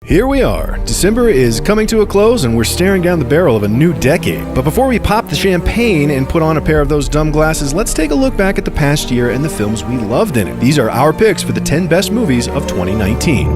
Here we are. December is coming to a close and we're staring down the barrel of a new decade. But before we pop the champagne and put on a pair of those dumb glasses, let's take a look back at the past year and the films we loved in it. These are our picks for the 10 best movies of 2019.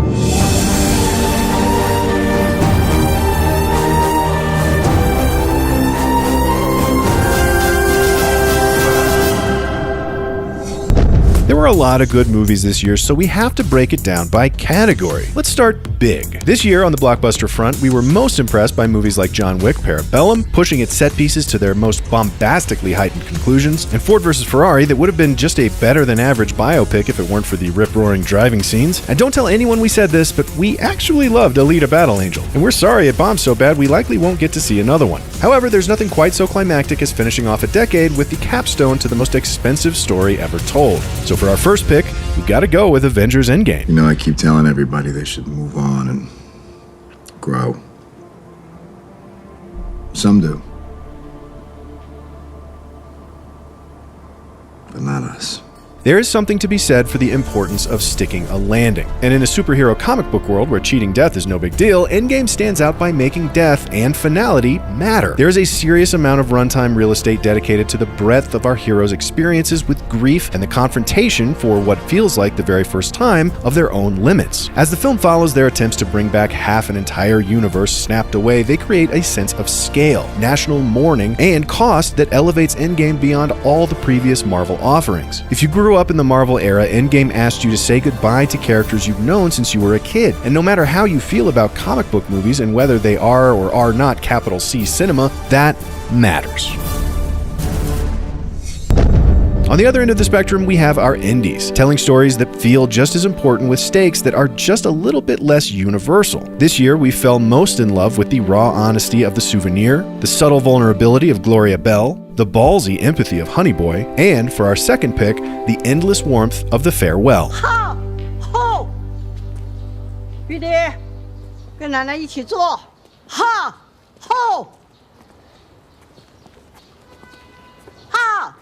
There were a lot of good movies this year, so we have to break it down by category. Let's start big. This year on the blockbuster front, we were most impressed by movies like John Wick Parabellum, pushing its set pieces to their most bombastically heightened conclusions, and Ford vs. Ferrari that would have been just a better-than-average biopic if it weren't for the rip-roaring driving scenes. And don't tell anyone we said this, but we actually loved Alita Battle Angel, and we're sorry it bombed so bad we likely won't get to see another one. However, there's nothing quite so climactic as finishing off a decade with the capstone to the most expensive story ever told. So for our first pick, we gotta go with Avengers Endgame. You know, I keep telling everybody they should move on and grow. Some do. But not us. There is something to be said for the importance of sticking a landing. And in a superhero comic book world where cheating death is no big deal, Endgame stands out by making death and finality matter. There is a serious amount of runtime real estate dedicated to the breadth of our heroes' experiences with grief and the confrontation for what feels like the very first time of their own limits. As the film follows their attempts to bring back half an entire universe snapped away, they create a sense of scale, national mourning, and cost that elevates Endgame beyond all the previous Marvel offerings. If you grew up in the Marvel era, Endgame asked you to say goodbye to characters you've known since you were a kid. And no matter how you feel about comic book movies and whether they are or are not capital C cinema, that matters. On the other end of the spectrum, we have our indies, telling stories that feel just as important with stakes that are just a little bit less universal. This year, we fell most in love with the raw honesty of The Souvenir, the subtle vulnerability of Gloria Bell, the ballsy empathy of Honey Boy, and for our second pick, the endless warmth of The Farewell. 好，好，玉迪，跟奶奶一起做，好，好，好，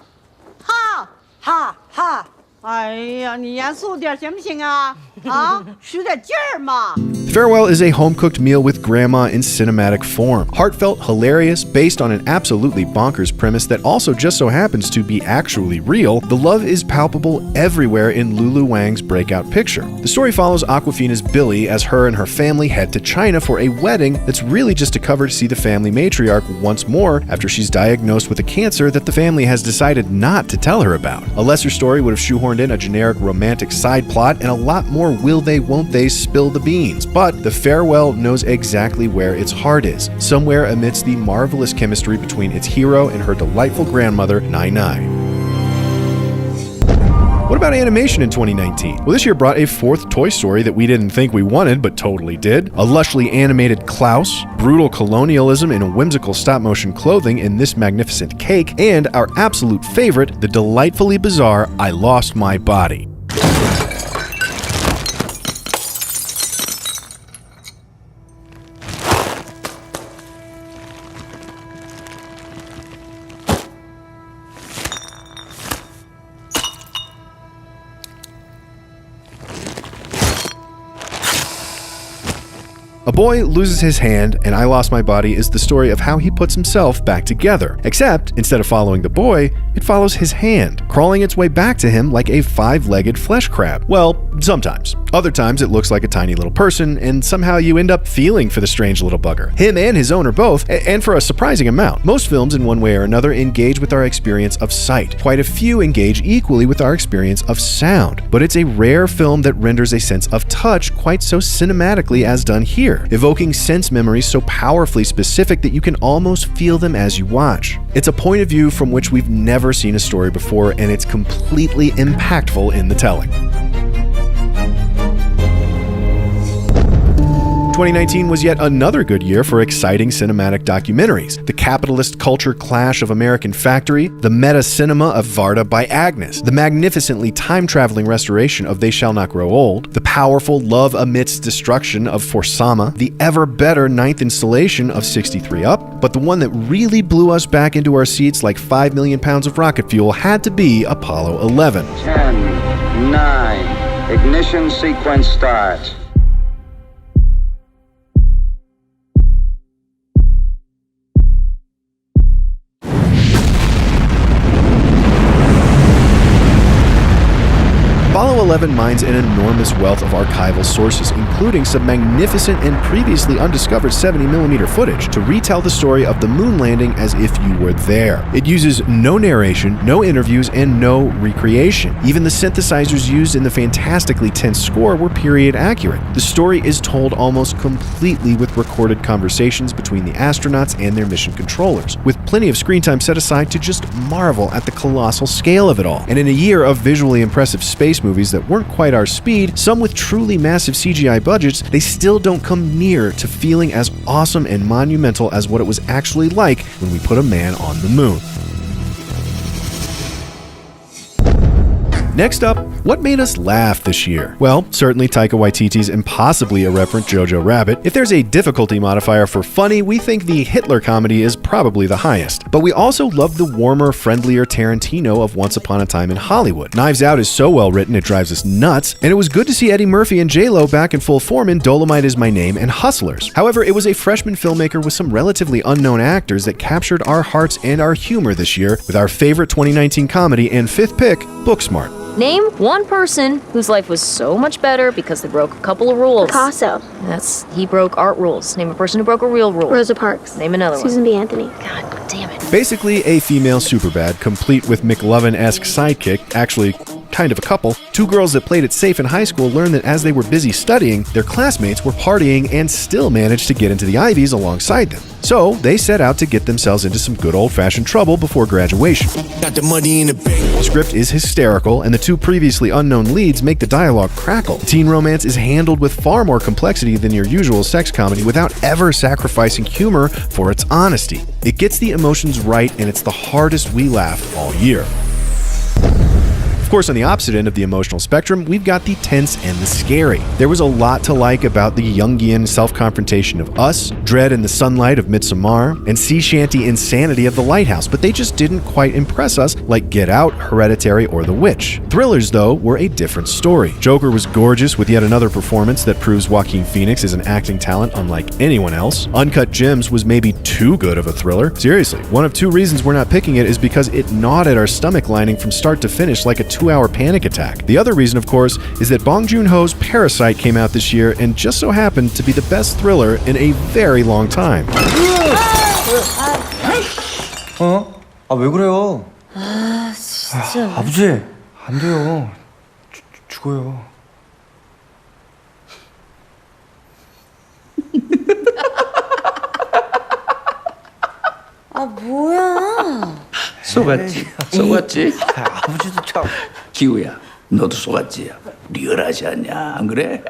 好，好，好。哎呀，你严肃点行不行啊？啊，使点劲儿嘛。 The Farewell is a home-cooked meal with grandma in cinematic form. Heartfelt, hilarious, based on an absolutely bonkers premise that also just so happens to be actually real, the love is palpable everywhere in Lulu Wang's breakout picture. The story follows Awkwafina's Billy as her and her family head to China for a wedding that's really just a cover to see the family matriarch once more after she's diagnosed with a cancer that the family has decided not to tell her about. A lesser story would have shoehorned in a generic romantic side plot and a lot more will they won't they spill the beans. But The Farewell knows exactly where its heart is, somewhere amidst the marvelous chemistry between its hero and her delightful grandmother, Nai Nai. What about animation in 2019? Well, this year brought a fourth Toy Story that we didn't think we wanted, but totally did. A lushly animated Klaus, brutal colonialism in whimsical stop-motion clothing in This Magnificent Cake, and our absolute favorite, the delightfully bizarre I Lost My Body. A boy loses his hand, and I Lost My Body is the story of how he puts himself back together. Except, instead of following the boy, it follows his hand, crawling its way back to him like a five-legged flesh crab. Well, sometimes. Other times it looks like a tiny little person, and somehow you end up feeling for the strange little bugger. Him and his owner both, and for a surprising amount. Most films, in one way or another, engage with our experience of sight. Quite a few engage equally with our experience of sound. But it's a rare film that renders a sense of touch quite so cinematically as done here, evoking sense memories so powerfully specific that you can almost feel them as you watch. It's a point of view from which we've never seen a story before, and it's completely impactful in the telling. 2019 was yet another good year for exciting cinematic documentaries. The capitalist culture clash of American Factory, the meta cinema of Varda by Agnes, the magnificently time-traveling restoration of They Shall Not Grow Old, the powerful love amidst destruction of Forsama, the ever better ninth installation of 63 Up, but the one that really blew us back into our seats like 5 million pounds of rocket fuel had to be Apollo 11. 10, 9, ignition sequence start. 2011 mines an enormous wealth of archival sources, including some magnificent and previously undiscovered 70mm footage to retell the story of the moon landing as if you were there. It uses no narration, no interviews, and no recreation. Even the synthesizers used in the fantastically tense score were period accurate. The story is told almost completely with recorded conversations between the astronauts and their mission controllers, with plenty of screen time set aside to just marvel at the colossal scale of it all. And in a year of visually impressive space movies that weren't quite our speed, some with truly massive CGI budgets, they still don't come near to feeling as awesome and monumental as what it was actually like when we put a man on the moon. Next up, what made us laugh this year? Well, certainly Taika Waititi's impossibly irreverent Jojo Rabbit. If there's a difficulty modifier for funny, we think the Hitler comedy is probably the highest. But we also love the warmer, friendlier Tarantino of Once Upon a Time in Hollywood. Knives Out is so well written it drives us nuts, and it was good to see Eddie Murphy and J-Lo back in full form in Dolomite Is My Name and Hustlers. However, it was a freshman filmmaker with some relatively unknown actors that captured our hearts and our humor this year with our favorite 2019 comedy and fifth pick, Booksmart. Name one person whose life was so much better because they broke a couple of rules. Picasso. He broke art rules. Name a person who broke a real rule. Rosa Parks. Name another Susan B. Anthony. God damn it. Basically, a female Superbad, complete with McLovin-esque sidekick, actually kind of a couple. Two girls that played it safe in high school learned that as they were busy studying, their classmates were partying and still managed to get into the Ivies alongside them. So they set out to get themselves into some good old-fashioned trouble before graduation. Got the money in the bank. The script is hysterical, and the two previously unknown leads make the dialogue crackle. The teen romance is handled with far more complexity than your usual sex comedy without ever sacrificing humor for its honesty. It gets the emotions right, and it's the hardest we laugh all year. Of course, on the opposite end of the emotional spectrum, we've got the tense and the scary. There was a lot to like about the Jungian self-confrontation of Us, Dread in the Sunlight of Midsommar, and sea shanty insanity of The Lighthouse, but they just didn't quite impress us like Get Out, Hereditary, or The Witch. Thrillers, though, were a different story. Joker was gorgeous with yet another performance that proves Joaquin Phoenix is an acting talent unlike anyone else. Uncut Gems was maybe too good of a thriller. Seriously, one of two reasons we're not picking it is because it gnawed at our stomach lining from start to finish like a 2-hour panic attack. The other reason, of course, is that Bong Joon-ho's Parasite came out this year and just so happened to be the best thriller in a very long time. 왜 그래요? 진짜. 아버지, 안 돼요. 죽어요. 뭐야? 속았지? 속았지? 아버지도 참. 기우야, 너도 속았지? 리얼하지 않냐, 안 그래?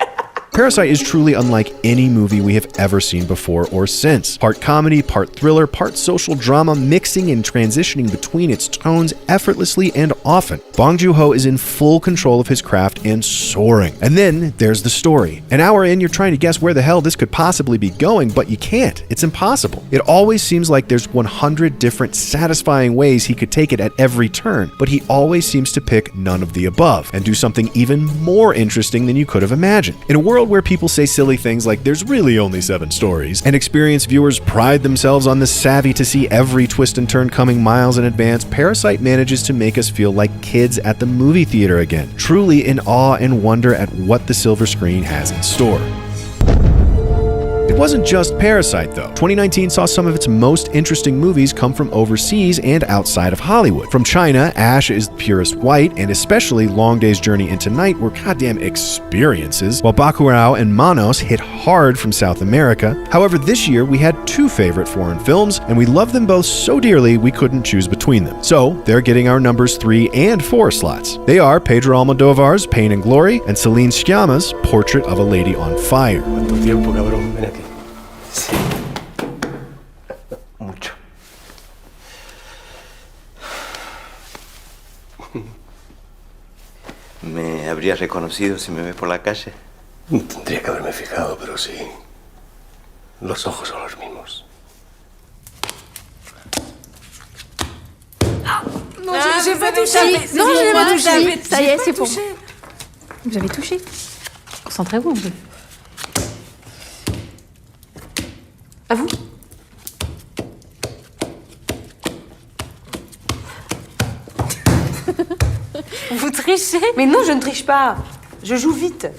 Parasite is truly unlike any movie we have ever seen before or since. Part comedy, part thriller, part social drama, mixing and transitioning between its tones effortlessly and often. Bong Joon-ho is in full control of his craft and soaring. And then there's the story. An hour in, you're trying to guess where the hell this could possibly be going, but you can't. It's impossible. It always seems like there's 100 different satisfying ways he could take it at every turn, but he always seems to pick none of the above and do something even more interesting than you could have imagined. In a world where people say silly things like there's really only 7 stories, and experienced viewers pride themselves on the savvy to see every twist and turn coming miles in advance, Parasite manages to make us feel like kids at the movie theater again, truly in awe and wonder at what the silver screen has in store. It wasn't just Parasite, though. 2019 saw some of its most interesting movies come from overseas and outside of Hollywood. From China, Ash is purest white, and especially Long Day's Journey into Night were goddamn experiences, while Bacurau and Manos hit hard from South America. However, this year we had 2 favorite foreign films, and we love them both so dearly we couldn't choose between them. So, they're getting our numbers 3 and 4 slots. They are Pedro Almodovar's Pain and Glory and Celine Sciamma's Portrait of a Lady on Fire. Sí. Mucho. ¿Me habrías reconocido si me ves por la calle? Tendría que haberme fijado, pero sí. Los ojos son los mismos. Non, j'ai pas touché. Non, j'ai pas touché. Ça y est, c'est bon. Vous avez touché. Concentrez-vous un peu. À vous. Vous triché? Mais non, je ne triche pas. Je joue vite.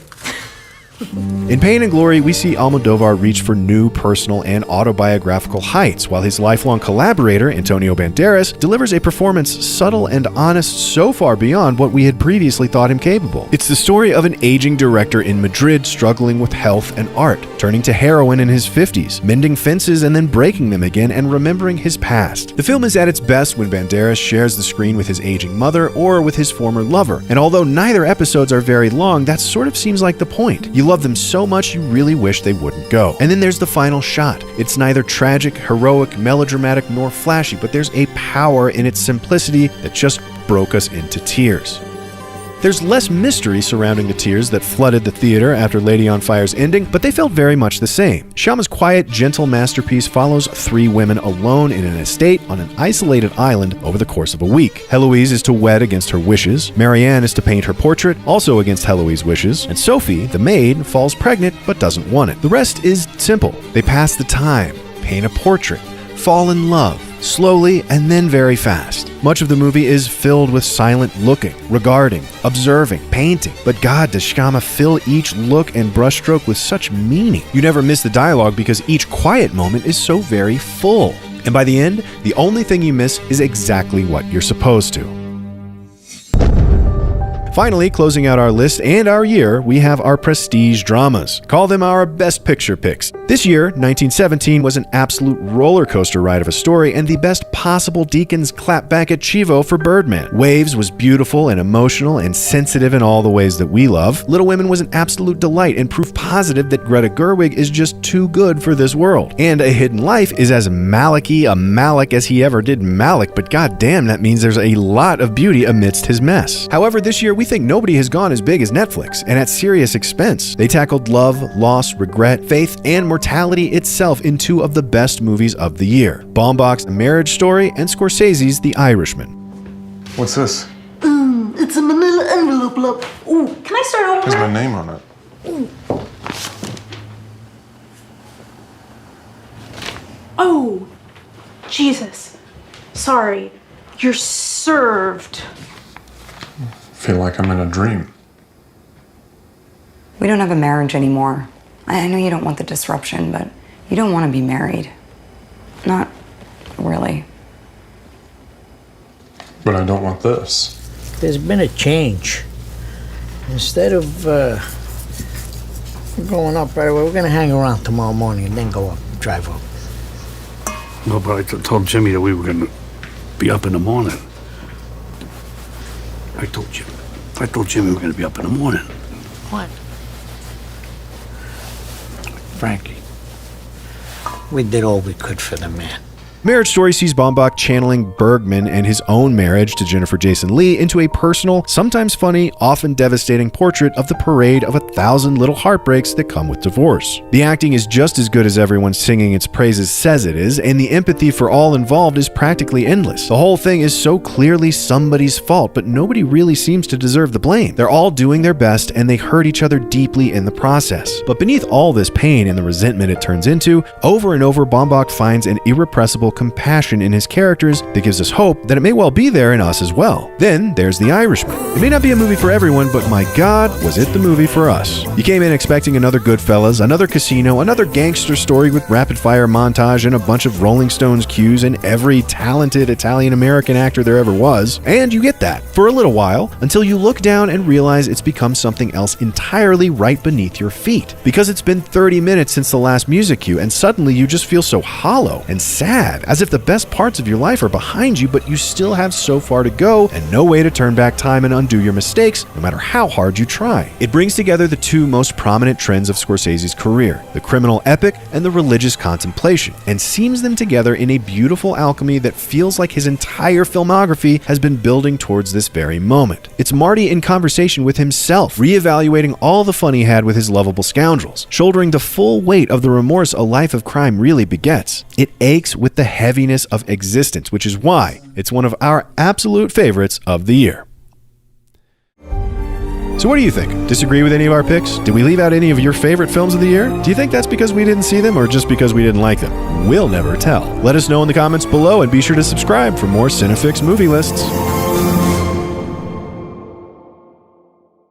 In Pain and Glory, we see Almodovar reach for new personal and autobiographical heights, while his lifelong collaborator, Antonio Banderas, delivers a performance subtle and honest so far beyond what we had previously thought him capable. It's the story of an aging director in Madrid struggling with health and art, turning to heroin in his 50s, mending fences and then breaking them again, and remembering his past. The film is at its best when Banderas shares the screen with his aging mother or with his former lover, and although neither episodes are very long, that sort of seems like the point. You love them so much you really wish they wouldn't go. And then there's the final shot. It's neither tragic, heroic, melodramatic, nor flashy, but there's a power in its simplicity that just broke us into tears. There's less mystery surrounding the tears that flooded the theater after Lady on Fire's ending, but they felt very much the same. Shyama's quiet, gentle masterpiece follows 3 women alone in an estate on an isolated island over the course of a week. Heloise is to wed against her wishes, Marianne is to paint her portrait, also against Heloise's wishes, and Sophie, the maid, falls pregnant but doesn't want it. The rest is simple. They pass the time, paint a portrait, fall in love, slowly and then very fast. Much of the movie is filled with silent looking, regarding, observing, painting. But God, does Shyama fill each look and brushstroke with such meaning. You never miss the dialogue because each quiet moment is so very full. And by the end, the only thing you miss is exactly what you're supposed to. Finally, closing out our list and our year, we have our prestige dramas. Call them our best picture picks. This year, 1917, was an absolute roller coaster ride of a story and the best possible Deacon's clapback at Chivo for Birdman. Waves was beautiful and emotional and sensitive in all the ways that we love. Little Women was an absolute delight and proof positive that Greta Gerwig is just too good for this world. And A Hidden Life is as Malicky a Malik as he ever did Malik, but goddamn, that means there's a lot of beauty amidst his mess. However, this year we think nobody has gone as big as Netflix, and at serious expense. They tackled love, loss, regret, faith, and mortality itself in 2 of the best movies of the year: Baumbach's A Marriage Story and Scorsese's The Irishman. What's this? It's a manila envelope, love. Ooh, can I start over? There's my name on it. Oh, Jesus. Sorry. You're served. I feel like I'm in a dream. We don't have a marriage anymore. I know you don't want the disruption, but you don't want to be married. Not really. But I don't want this. There's been a change. Instead of going up right away, we're gonna hang around tomorrow morning and then go up, drive up. No, but I told Jimmy that we were going to be up in the morning. I told Jimmy we were going to be up in the morning. What? Frankie, we did all we could for the man. Marriage Story sees Baumbach channeling Bergman and his own marriage to Jennifer Jason Leigh into a personal, sometimes funny, often devastating portrait of the parade of 1,000 little heartbreaks that come with divorce. The acting is just as good as everyone singing its praises says it is, and the empathy for all involved is practically endless. The whole thing is so clearly somebody's fault, but nobody really seems to deserve the blame. They're all doing their best, and they hurt each other deeply in the process. But beneath all this pain and the resentment it turns into, over and over Baumbach finds an irrepressible compassion in his characters that gives us hope that it may well be there in us as well. Then there's The Irishman. It may not be a movie for everyone, but my God, was it the movie for us. You came in expecting another Goodfellas, another Casino, another gangster story with rapid-fire montage and a bunch of Rolling Stones cues and every talented Italian-American actor there ever was, and you get that for a little while until you look down and realize it's become something else entirely right beneath your feet. Because it's been 30 minutes since the last music cue, and suddenly you just feel so hollow and sad, as if the best parts of your life are behind you, but you still have so far to go and no way to turn back time and undo your mistakes, no matter how hard you try. It brings together the 2 most prominent trends of Scorsese's career, the criminal epic and the religious contemplation, and seams them together in a beautiful alchemy that feels like his entire filmography has been building towards this very moment. It's Marty in conversation with himself, reevaluating all the fun he had with his lovable scoundrels, shouldering the full weight of the remorse a life of crime really begets. It aches with the heaviness of existence, which is why it's one of our absolute favorites of the year. So what do you think? Disagree with any of our picks? Did we leave out any of your favorite films of the year? Do you think that's because we didn't see them or just because we didn't like them? We'll never tell. Let us know in the comments below and be sure to subscribe for more Cinefix movie lists.